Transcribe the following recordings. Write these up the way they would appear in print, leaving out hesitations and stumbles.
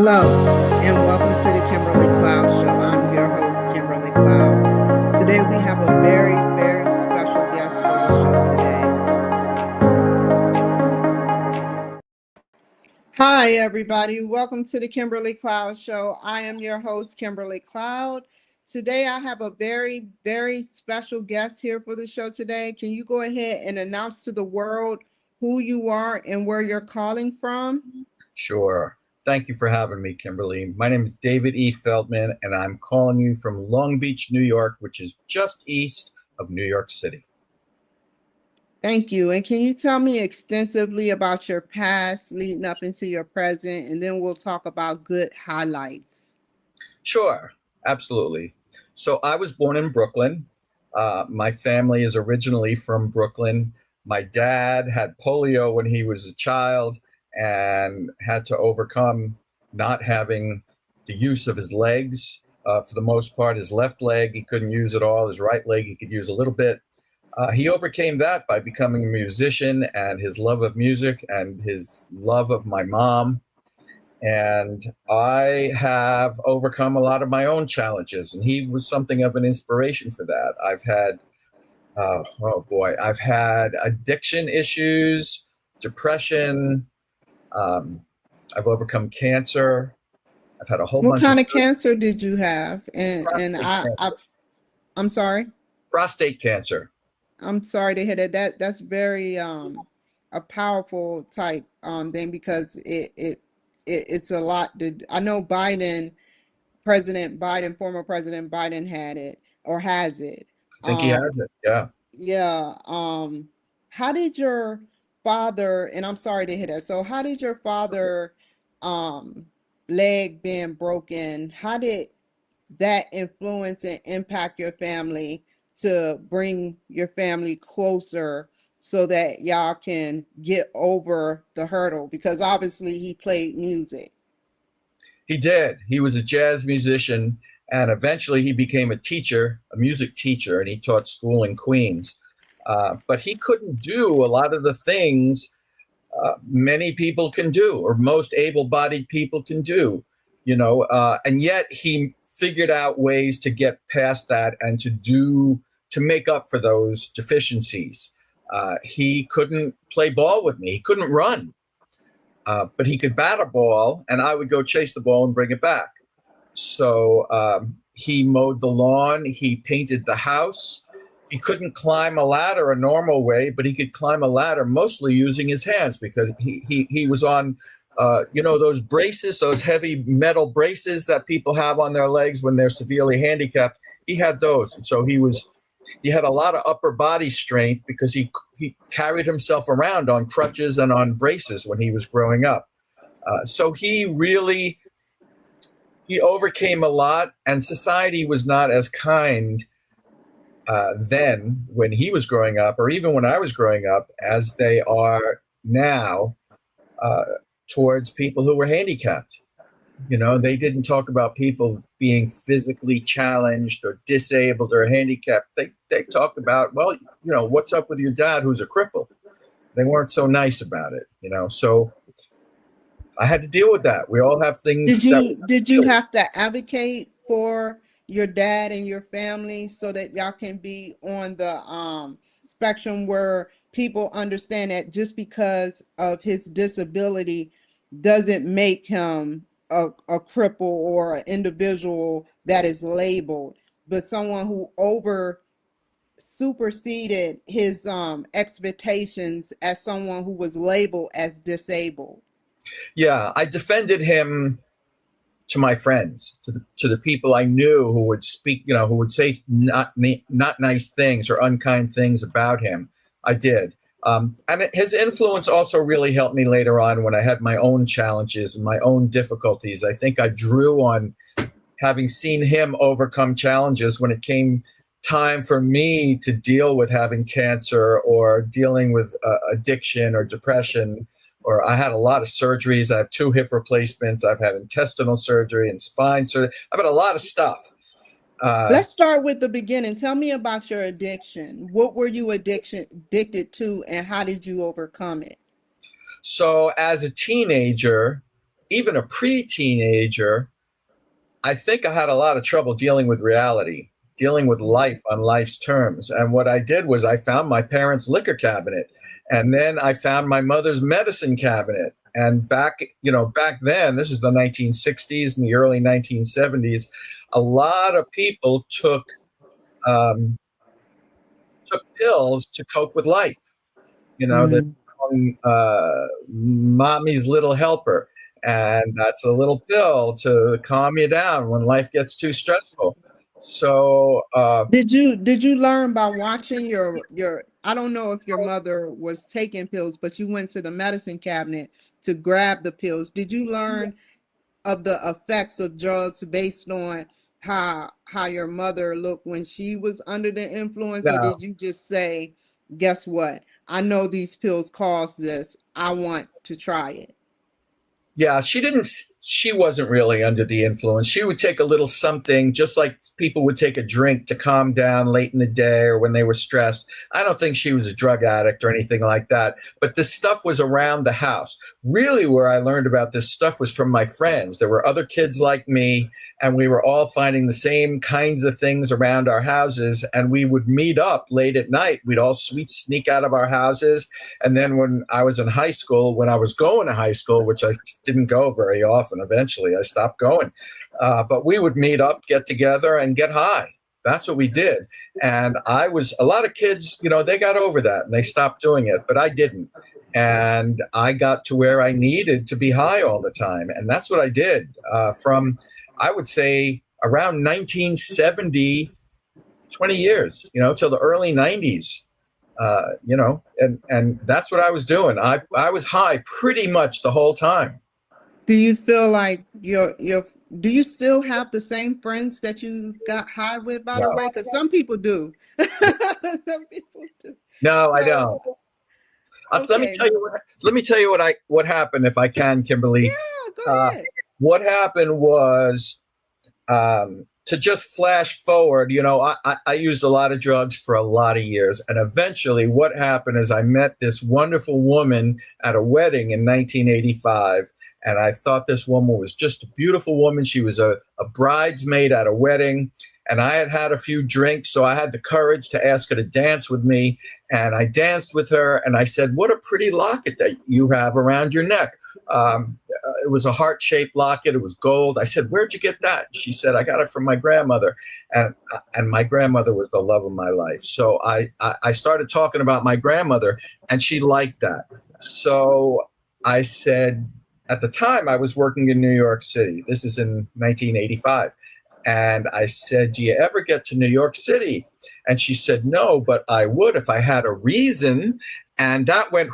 Hello, and welcome to the Kimberly Cloud Show. I'm your host, Kimberly Cloud. Today we have a very, very special guest for the show today. Hi, everybody. Welcome to the Kimberly Cloud Show. I am your host, Kimberly Cloud. Today I have a very, very special guest here for the show today. Can you go ahead and announce to the world who you are and where you're calling from? Sure. Thank you for having me, Kimberly. My name is David E. Feldman, and I'm calling you from Long Beach, New York, which is just east of New York City. Thank you. And can you tell me extensively about your past leading up into your present, and then we'll talk about good highlights. Sure, absolutely. So I was born in Brooklyn. My family is originally from Brooklyn. My dad had polio when he was a child and had to overcome not having the use of his legs. For the most part, his left leg, he couldn't use at all. His right leg, he could use a little bit. He overcame that by becoming a musician, and his love of music and his love of my mom. And I have overcome a lot of my own challenges, and he was something of an inspiration for that. I've had addiction issues, depression. I've overcome cancer. I've had a whole bunch. What kind of cancer did you have? I'm sorry. Prostate cancer. I'm sorry to hear that. That's very a powerful type thing, because it's a lot. I know Biden, former President Biden had it or has it. I think he has it. Yeah. Yeah. How did your father, and I'm sorry to hear that. So how did your father, leg being broken, how did that influence and impact your family to bring your family closer so that y'all can get over the hurdle? Because obviously he played music. He did. He was a jazz musician, and eventually he became a teacher, a music teacher, and he taught school in Queens. But he couldn't do a lot of the things many people can do, or most able-bodied people can do, and yet he figured out ways to get past that and to make up for those deficiencies. He couldn't play ball with me. He couldn't run, but he could bat a ball, and I would go chase the ball and bring it back. So he mowed the lawn. He painted the house. He couldn't climb a ladder a normal way, but he could climb a ladder mostly using his hands, because he was on, those braces, those heavy metal braces that people have on their legs when they're severely handicapped. He had those. And so he had a lot of upper body strength because he carried himself around on crutches and on braces when he was growing up. So he overcame a lot, and society was not as kind then when he was growing up, or even when I was growing up, as they are now towards people who were handicapped. They didn't talk about people being physically challenged or disabled or handicapped. They talked about, what's up with your dad who's a cripple? They weren't so nice about it, so I had to deal with that. We all have things. Did you have to advocate for your dad and your family so that y'all can be on the spectrum where people understand that just because of his disability doesn't make him a cripple or an individual that is labeled, but someone who superseded his expectations as someone who was labeled as disabled? Yeah, I defended him to my friends, to the people I knew who would speak, who would say not nice things or unkind things about him. I did. And his influence also really helped me later on when I had my own challenges and my own difficulties. I think I drew on having seen him overcome challenges when it came time for me to deal with having cancer or dealing with addiction or depression. Or I had a lot of surgeries. I have 2 hip replacements. I've had intestinal surgery and spine surgery. I've had a lot of stuff. Let's start with the beginning. Tell me about your addiction. What were you addicted to, and how did you overcome it? So as a teenager, even a pre-teenager, I think I had a lot of trouble dealing with reality, dealing with life on life's terms. And what I did was I found my parents' liquor cabinet, and then I found my mother's medicine cabinet. And back then, this is the 1960s and the early 1970s, a lot of people um, took pills to cope with life. The Mm. mommy's little helper. And that's a little pill to calm you down when life gets too stressful. So, Did you learn by watching your I don't know if your mother was taking pills, but you went to the medicine cabinet to grab the pills. Did you learn of the effects of drugs based on how your mother looked when she was under the influence, or no, did you just say, guess what? I know these pills cause this. I want to try it. yeah, she wasn't really under the influence. She would take a little something, just like people would take a drink to calm down late in the day or when they were stressed. I don't think she was a drug addict or anything like that. But this stuff was around the house. Really, where I learned about this stuff was from my friends. There were other kids like me, and we were all finding the same kinds of things around our houses. And we would meet up late at night. We'd sneak out of our houses. And then when I was in high school, when I was going to high school, which I didn't go very often, eventually I stopped going. But we would meet up, get together, and get high. That's what we did. And a lot of kids, they got over that and they stopped doing it, but I didn't. And I got to where I needed to be high all the time. And that's what I did from, I would say, around 1970, 20 years, till the early 90s. And that's what I was doing. I was high pretty much the whole time. Do you feel like do you still have the same friends that you got high with, by the No, way? Because some people do. Some people do. no, I So, don't. Let me okay. tell you what happened, if I can, Kimberly. Yeah, go Uh, ahead. what happened was, to just flash forward, I used a lot of drugs for a lot of years. And eventually what happened is I met this wonderful woman at a wedding in 1985. And I thought this woman was just a beautiful woman. She was a bridesmaid at a wedding. And I had had a few drinks, so I had the courage to ask her to dance with me. And I danced with her, and I said, "What a pretty locket that you have around your neck." It was a heart-shaped locket. It was gold. I said, "Where'd you get that?" She said, "I got it from my grandmother." And my grandmother was the love of my life. So I started talking about my grandmother, and she liked that. So I said, at the time, I was working in New York City. This is in 1985. And I said, "Do you ever get to New York City?" And she said, "No, but I would if I had a reason." And that went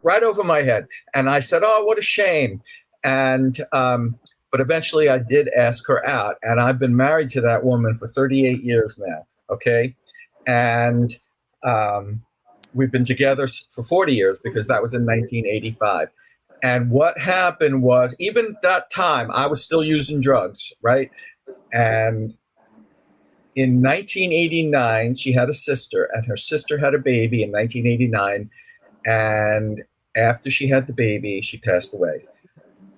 right over my head. And I said, "Oh, what a shame." And but eventually I did ask her out. And I've been married to that woman for 38 years now. Okay. And we've been together for 40 years, because that was in 1985. And what happened was, even that time, I was still using drugs, right? And in 1989, she had a sister, and her sister had a baby in 1989. And after she had the baby, she passed away.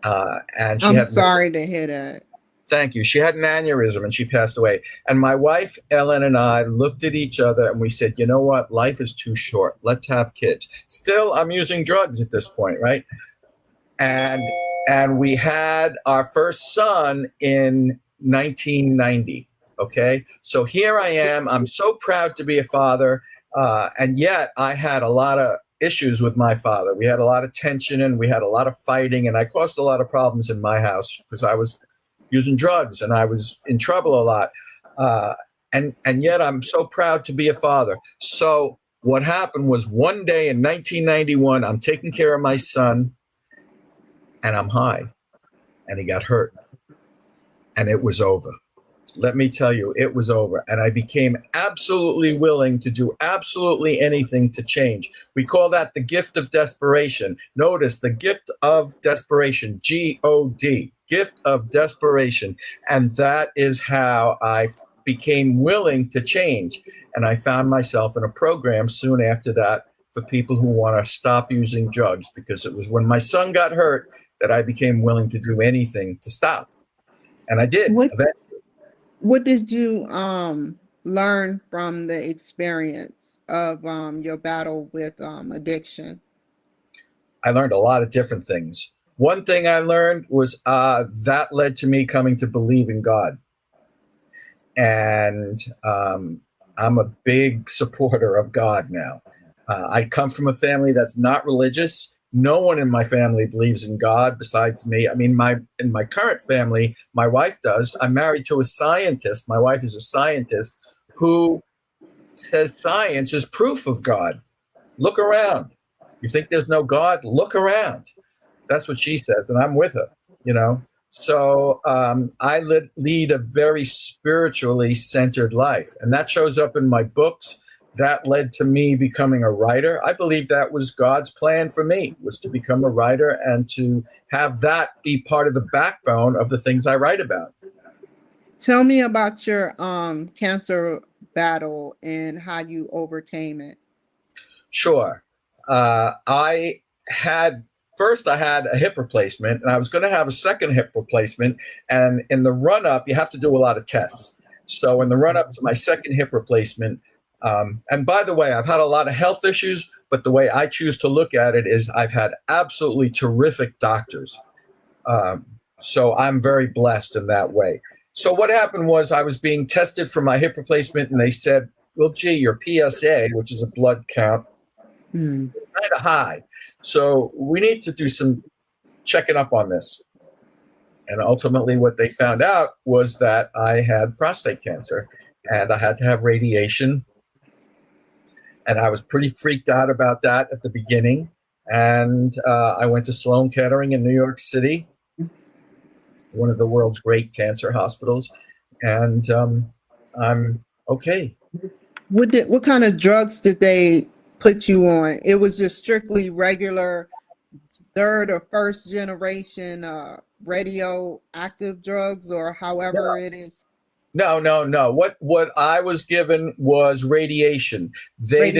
And she I'm had, sorry to hear that. thank you, she had an aneurysm and she passed away. And my wife, Ellen, and I looked at each other and we said, "You know what? Life is too short. Let's have kids." Still, I'm using drugs at this point, right? And we had our first son in 1990. Okay, so here I am. I'm so proud to be a father, and yet I had a lot of issues with my father. We had a lot of tension, and we had a lot of fighting, and I caused a lot of problems in my house because I was using drugs and I was in trouble a lot. And yet I'm so proud to be a father. So what happened was, one day in 1991, I'm taking care of my son, and I'm high, and he got hurt, and it was over. Let me tell you, it was over. And I became absolutely willing to do absolutely anything to change. We call that the gift of desperation. Notice, the gift of desperation, G-O-D, gift of desperation. And that is how I became willing to change. And I found myself in a program soon after that for people who want to stop using drugs, because it was when my son got hurt that I became willing to do anything to stop. And I did. What did you learn from the experience of your battle with addiction? I learned a lot of different things. One thing I learned was that led to me coming to believe in God. And I'm a big supporter of God now. I come from a family that's not religious. No one in my family believes in God besides me. I mean, in my current family, my wife does. I'm married to a scientist. My wife is a scientist who says science is proof of God. Look around. You think there's no God? Look around. That's what she says, and I'm with her, you know. So I lead a very spiritually centered life, and that shows up in my books. That led to me becoming a writer. I believe that was God's plan for me, was to become a writer and to have that be part of the backbone of the things I write about. Tell me about your cancer battle and how you overcame it. Sure. I had a hip replacement, and I was going to have a second hip replacement. And in the run up, you have to do a lot of tests. So in the run up to my second hip replacement, and by the way, I've had a lot of health issues, but the way I choose to look at it is I've had absolutely terrific doctors. So I'm very blessed in that way. So what happened was I was being tested for my hip replacement, and they said, well, gee, your PSA, which is a blood count, kind of high. So we need to do some checking up on this. And ultimately what they found out was that I had prostate cancer and I had to have radiation. And I was pretty freaked out about that at the beginning. And I went to Sloan Kettering in New York City, one of the world's great cancer hospitals. And I'm okay. What kind of drugs did they put you on? It was just strictly regular third or first generation radioactive drugs, or however it is? No. What I was given was radiation. They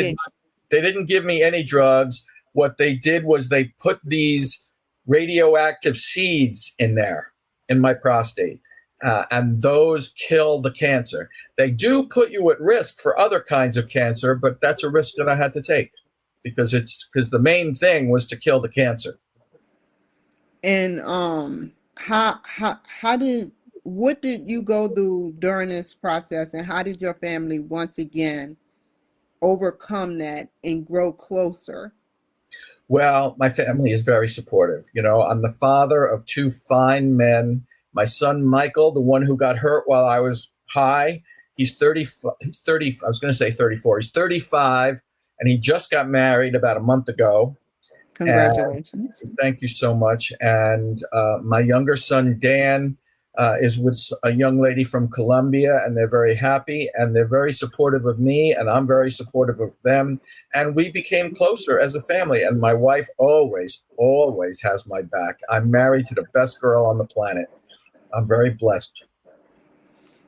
didn't give me any drugs. What they did was they put these radioactive seeds in there in my prostate. And those kill the cancer. They do put you at risk for other kinds of cancer, but that's a risk that I had to take because the main thing was to kill the cancer. And what did you go through during this process, and how did your family once again overcome that and grow closer? Well, my family is very supportive. You know, I'm the father of two fine men. My son, Michael, the one who got hurt while I was high, he's 30, I was going to say 34. He's 35, and he just got married about a month ago. Congratulations. And thank you so much. And my younger son, Dan, is with a young lady from Colombia, and they're very happy, and they're very supportive of me, and I'm very supportive of them. And we became closer as a family. And my wife always has my back. I'm married to the best girl on the planet. I'm very blessed.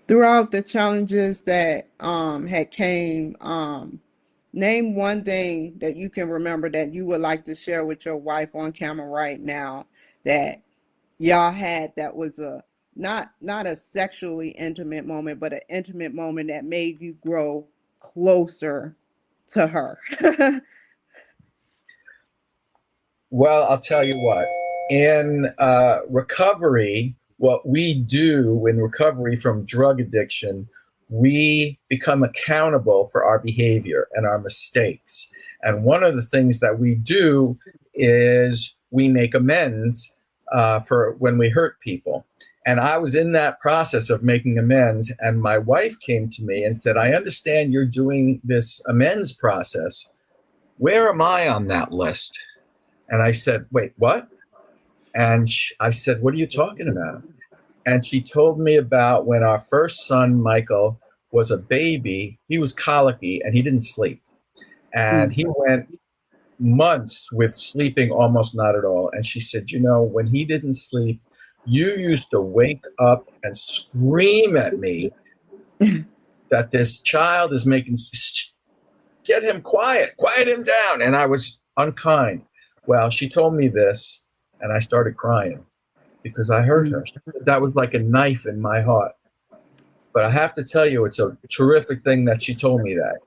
Throughout the challenges that had came, name one thing that you can remember that you would like to share with your wife on camera right now that y'all had, that was a not a sexually intimate moment, but an intimate moment that made you grow closer to her. Well, I'll tell you what. In recovery, what we do in recovery from drug addiction, we become accountable for our behavior and our mistakes. And one of the things that we do is we make amends for when we hurt people. And I was in that process of making amends, and my wife came to me and said, I understand you're doing this amends process. Where am I on that list? And I said, wait, what? And I said, what are you talking about? And she told me about when our first son, Michael, was a baby. He was colicky and he didn't sleep. And he went months with sleeping almost not at all. And she said, you know, when he didn't sleep, you used to wake up and scream at me that this child is quiet him down. And I was unkind. Well, she told me this, And I started crying because I hurt her. That was like a knife in my heart. But I have to tell you, it's a terrific thing that she told me that,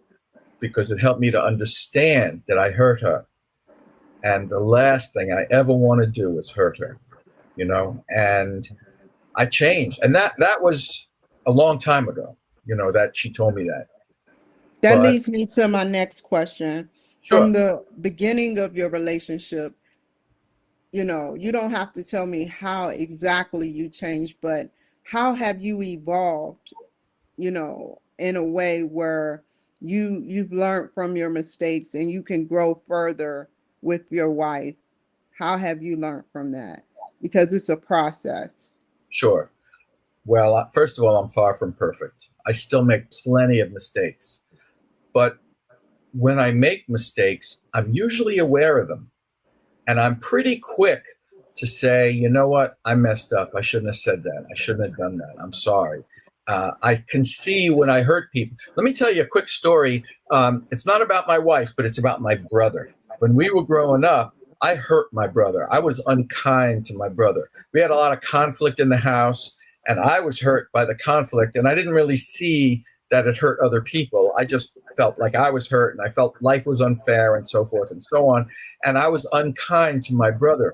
because it helped me to understand that I hurt her. And the last thing I ever want to do is hurt her, you know, and I changed. And that was a long time ago, you know, that she told me that. That But leads me to my next question. From sure, the beginning of your relationship, you know, you don't have to tell me how exactly you changed, but how have you evolved, you know, in a way where you've learned from your mistakes and you can grow further with your wife? How have you learned from that? Because it's a process. sure. Well, first of all, I'm far from perfect. I still make plenty of mistakes. But when I make mistakes, I'm usually aware of them. And I'm pretty quick to say, you know what, I messed up. I shouldn't have said that. I shouldn't have done that. I'm sorry. I can see when I hurt people. Let me tell you a quick story. It's not about my wife, but it's about my brother. When we were growing up, I hurt my brother. I was unkind to my brother. We had a lot of conflict in the house, and I was hurt by the conflict. And I didn't really see that it hurt other people. I just felt like I was hurt, and I felt life was unfair, and so forth and so on. And I was unkind to my brother.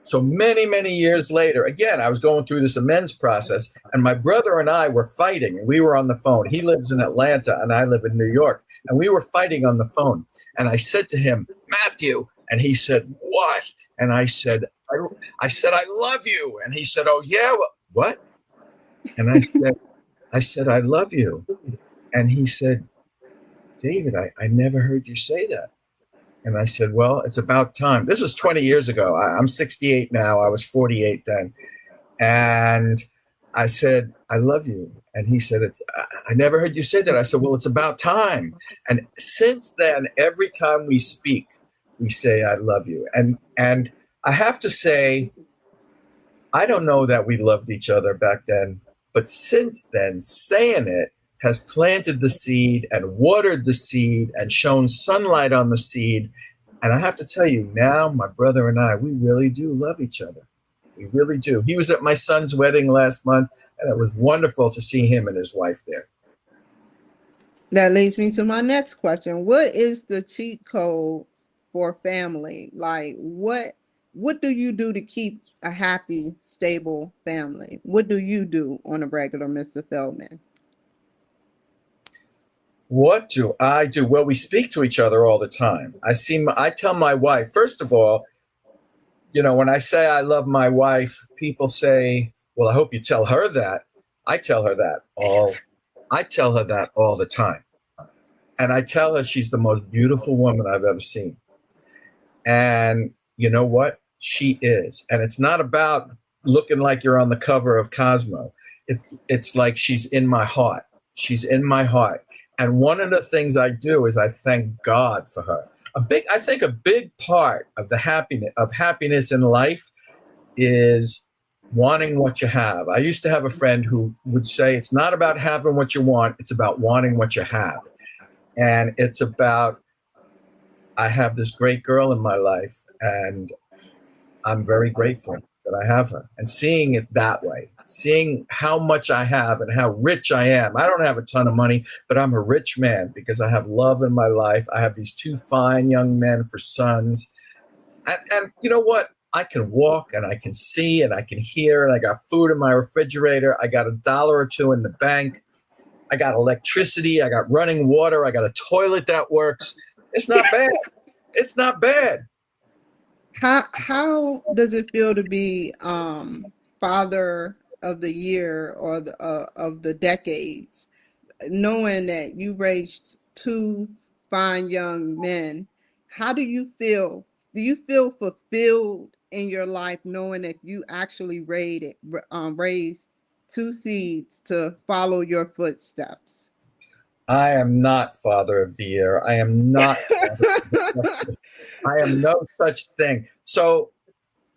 So many, many years later, again, I was going through this amends process, and my brother and I were fighting, and we were on the phone. He lives in Atlanta, and I live in New York, and we were fighting on the phone. And I said to him, Matthew, and he said, what? And I said, I love you. And he said, oh, yeah, what? And I said, I love you. And he said, David, I never heard you say that. And I said, well, it's about time. This was 20 years ago. I'm 68 now. I was 48 then. And I said, I love you. And he said, I never heard you say that. I said, well, it's about time. And since then, every time we speak, we say, I love you. And I have to say, I don't know that we loved each other back then, but since then, saying it has planted the seed and watered the seed and shown sunlight on the seed. And I have to tell you, now my brother and I, we really do love each other. We really do. He was at my son's wedding last month, and it was wonderful to see him and his wife there. That leads me to my next question. What is the cheat code for family? Like what do you do to keep a happy, stable family? What do you do on a regular, Mr. Feldman? What do I do? Well, we speak to each other all the time. I tell my wife, first of all, you know, when I say I love my wife, people say, well, I hope you tell her that. I tell her that all the time. And I tell her she's the most beautiful woman I've ever seen. And you know what? She is. And it's not about looking like you're on the cover of Cosmo. It's like she's in my heart. She's in my heart. And one of the things I do is I thank God for her. I think a big part of the happiness in life is wanting what you have. I used to have a friend who would say, it's not about having what you want, it's about wanting what you have. And it's about, I have this great girl in my life, and I'm very grateful that I have her. And seeing it that way, seeing how much I have and how rich I am. I don't have a ton of money, but I'm a rich man because I have love in my life. I have these two fine young men for sons. And you know what? I can walk and I can see and I can hear, and I got food in my refrigerator. I got $1 or $2 in the bank. I got electricity. I got running water. I got a toilet that works. It's not bad. It's not bad. How does it feel to be father of the year or of the decades, knowing that you raised two fine young men? How do you feel? Do you feel fulfilled in your life knowing that you actually raised two seeds to follow your footsteps? I am not father of the year. I am not. I am no such thing. So,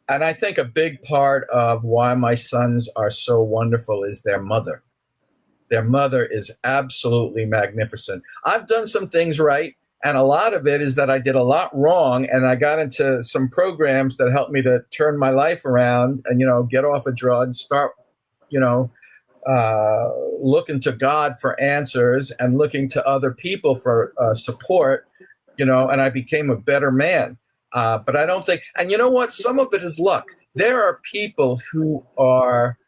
and I think a big part of why my sons are so wonderful is their mother. Their mother is absolutely magnificent. I've done some things right, And a lot of it is that I did a lot wrong, and I got into some programs that helped me to turn my life around and, get off of drugs, start, you know, looking to God for answers and looking to other people for support, and I became a better man. But I don't think, and you know what? Some of it is luck. There are people who are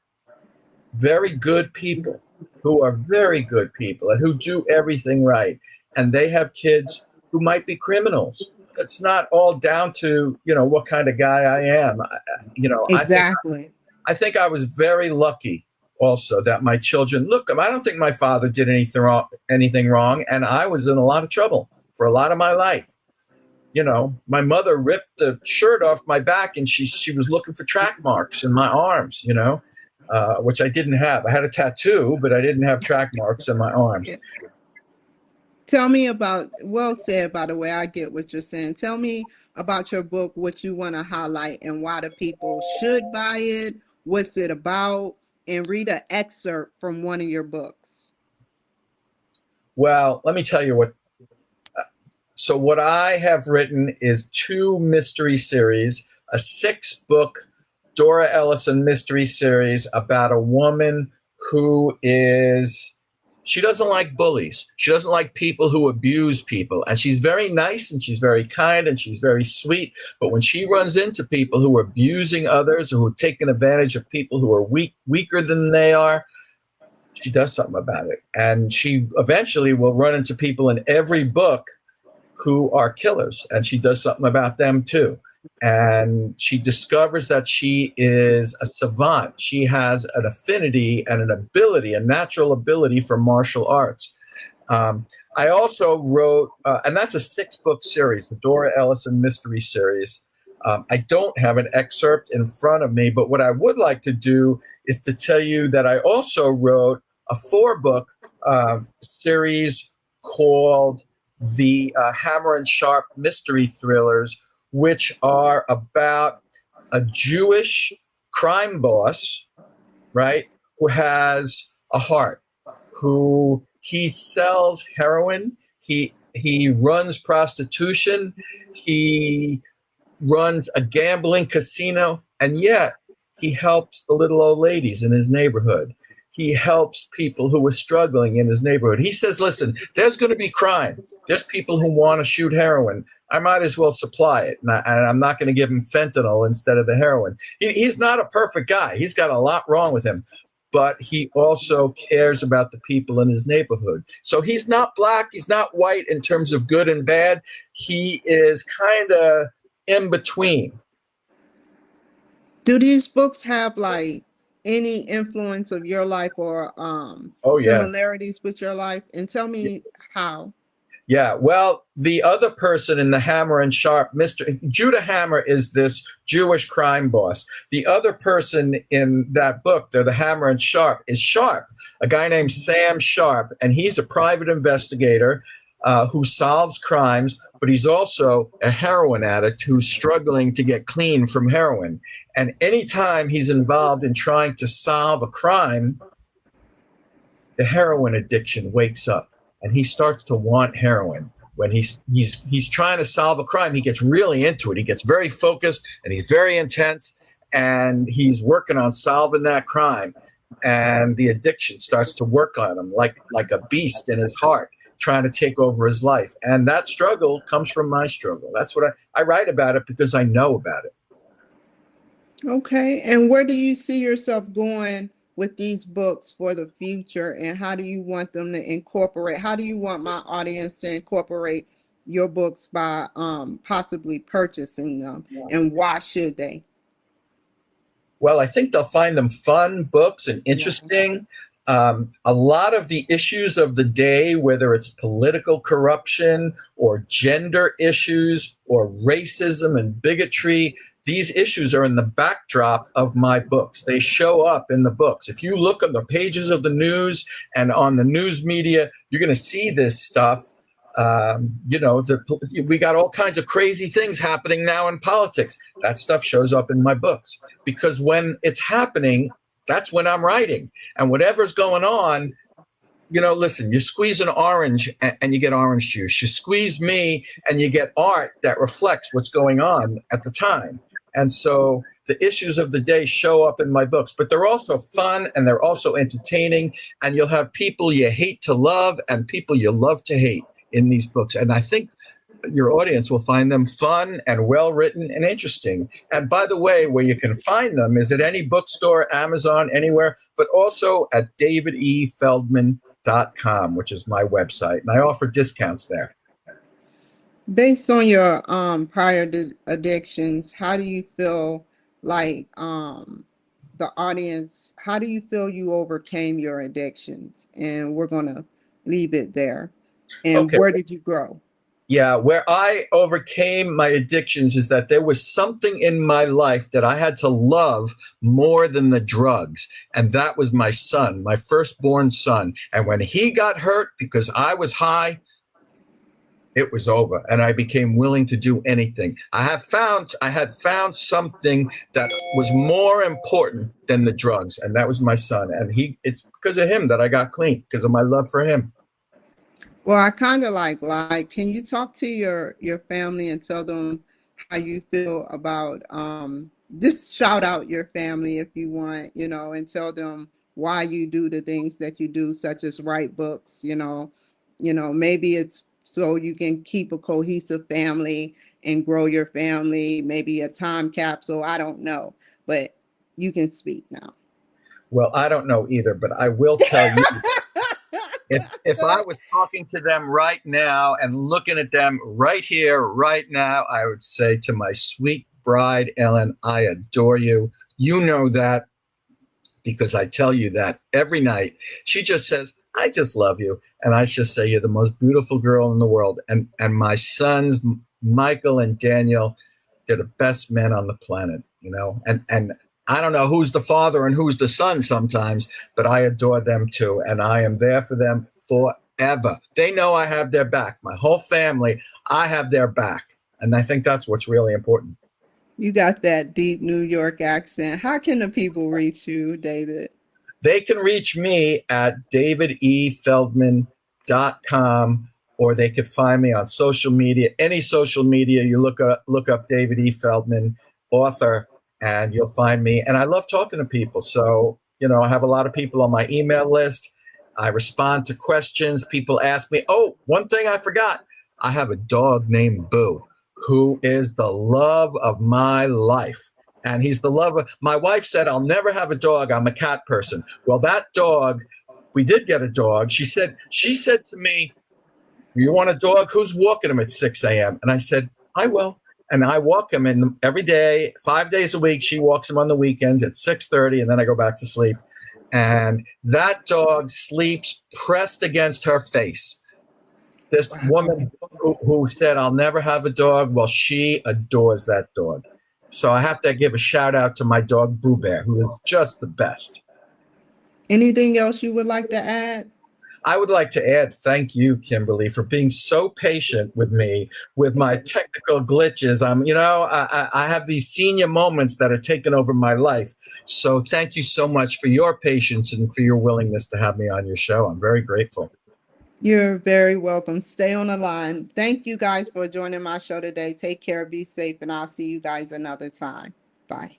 very good people, and who do everything right. And they have kids who might be criminals. It's not all down to, what kind of guy I am. Exactly. I think I was very lucky also that my children, look, I don't think my father did anything wrong. And I was in a lot of trouble for a lot of my life. My mother ripped the shirt off my back and she was looking for track marks in my arms, which I didn't have. I had a tattoo, but I didn't have track marks in my arms. Yeah. Tell me about, well said, by the way, I get what you're saying. Tell me about your book, what you want to highlight and why the people should buy it, what's it about, and read an excerpt from one of your books. Well, let me tell you what. So what I have written is 2 mystery series, a 6-book Dora Ellison mystery series about a woman who she doesn't like bullies. She doesn't like people who abuse people. And she's very nice and she's very kind and she's very sweet. But when she runs into people who are abusing others or who are taking advantage of people who are weaker than they are, she does something about it. And she eventually will run into people in every book who are killers. And she does something about them too. And she discovers that she is a savant. She has an affinity and an ability, a natural ability for martial arts. I also wrote, and that's a 6-book series, the Dora Ellison Mystery Series. I don't have an excerpt in front of me, but what I would like to do is to tell you that I also wrote a 4-book series called the Hammer and Sharpe Mystery Thrillers, which are about a Jewish crime boss, right, who has a heart, who he sells heroin, he runs prostitution, he runs a gambling casino, and yet he helps the little old ladies in his neighborhood. He helps people who are struggling in his neighborhood. He says, listen, there's going to be crime. There's people who want to shoot heroin. I might as well supply it. And I'm not going to give him fentanyl instead of the heroin. He's not a perfect guy. He's got a lot wrong with him. But he also cares about the people in his neighborhood. So he's not black. He's not white in terms of good and bad. He is kind of in between. Do these books have like any influence of your life or similarities with your life? And tell me how. Yeah, well, the other person in the Hammer and Sharpe mystery, Judah Hammer is this Jewish crime boss. The other person in that book, the Hammer and Sharpe, is Sharpe, a guy named Sam Sharpe, and he's a private investigator who solves crimes, but he's also a heroin addict who's struggling to get clean from heroin. And anytime he's involved in trying to solve a crime, the heroin addiction wakes up. And he starts to want heroin. When he's trying to solve a crime, he gets really into it. He gets very focused and he's very intense, and he's working on solving that crime. And the addiction starts to work on him like a beast in his heart, trying to take over his life. And that struggle comes from my struggle. That's what I write about it because I know about it. Okay. And where do you see yourself going with these books for the future, and how do you want them to incorporate? How do you want my audience to incorporate your books by possibly purchasing them, and why should they? Well, I think they'll find them fun books and interesting. A lot of the issues of the day, whether it's political corruption or gender issues or racism and bigotry, these issues are in the backdrop of my books. They show up in the books. If you look at the pages of the news and on the news media, you're going to see this stuff. We got all kinds of crazy things happening now in politics. That stuff shows up in my books because when it's happening, that's when I'm writing. And whatever's going on, Listen, you squeeze an orange and you get orange juice. You squeeze me and you get art that reflects what's going on at the time. And so the issues of the day show up in my books, but they're also fun and they're also entertaining. And you'll have people you hate to love and people you love to hate in these books. And I think your audience will find them fun and well written and interesting. And by the way, where you can find them is at any bookstore, Amazon, anywhere, but also at davidefeldman.com, which is my website. And I offer discounts there. Based on your prior addictions, how do you feel like the audience, how do you feel you overcame your addictions? And we're going to leave it there. And Okay. where did you grow? Yeah, where I overcame my addictions is that there was something in my life that I had to love more than the drugs. And that was my son, my firstborn son. And when he got hurt because I was high, it was over. And I became willing to do anything. I had found something that was more important than the drugs. And that was my son. And it's because of him that I got clean, because of my love for him. Well, I kind of like, can you talk to your family and tell them how you feel about, just shout out your family if you want, and tell them why you do the things that you do, such as write books, maybe it's so you can keep a cohesive family and grow your family, maybe a time capsule. I don't know, but you can speak now. Well, I don't know either, but I will tell you. If I was talking to them right now and looking at them right here, right now, I would say to my sweet bride, Ellen, I adore you. You know that because I tell you that every night. She just says, I just love you. And I just say, you're the most beautiful girl in the world. And my sons, Michael and Daniel, they're the best men on the planet, and I don't know who's the father and who's the son sometimes, but I adore them too. And I am there for them forever. They know I have their back. My whole family, I have their back. And I think that's what's really important. You got that deep New York accent. How can the people reach you, David? They can reach me at davidefeldman.com, or they could find me on social media. Any social media, you look up David E. Feldman, author, and you'll find me. And I love talking to people. So, I have a lot of people on my email list. I respond to questions. People ask me, oh, one thing I forgot. I have a dog named Boo, who is the love of my life. And he's the love of my wife said, I'll never have a dog. I'm a cat person. Well, that dog, we did get a dog. She said to me, you want a dog? Who's walking him at 6 a.m.? And I said, I will. And I walk him in every day, 5 days a week. She walks him on the weekends at 6:30, and then I go back to sleep. And that dog sleeps pressed against her face. This woman who said, I'll never have a dog, well, she adores that dog. So I have to give a shout out to my dog, Boo Bear, who is just the best. Anything else you would like to add? I would like to add, thank you, Kimberly, for being so patient with me with my technical glitches. I have these senior moments that are taking over my life. So thank you so much for your patience and for your willingness to have me on your show. I'm very grateful. You're very welcome. Stay on the line. Thank you guys for joining my show today. Take care, be safe, and I'll see you guys another time. Bye.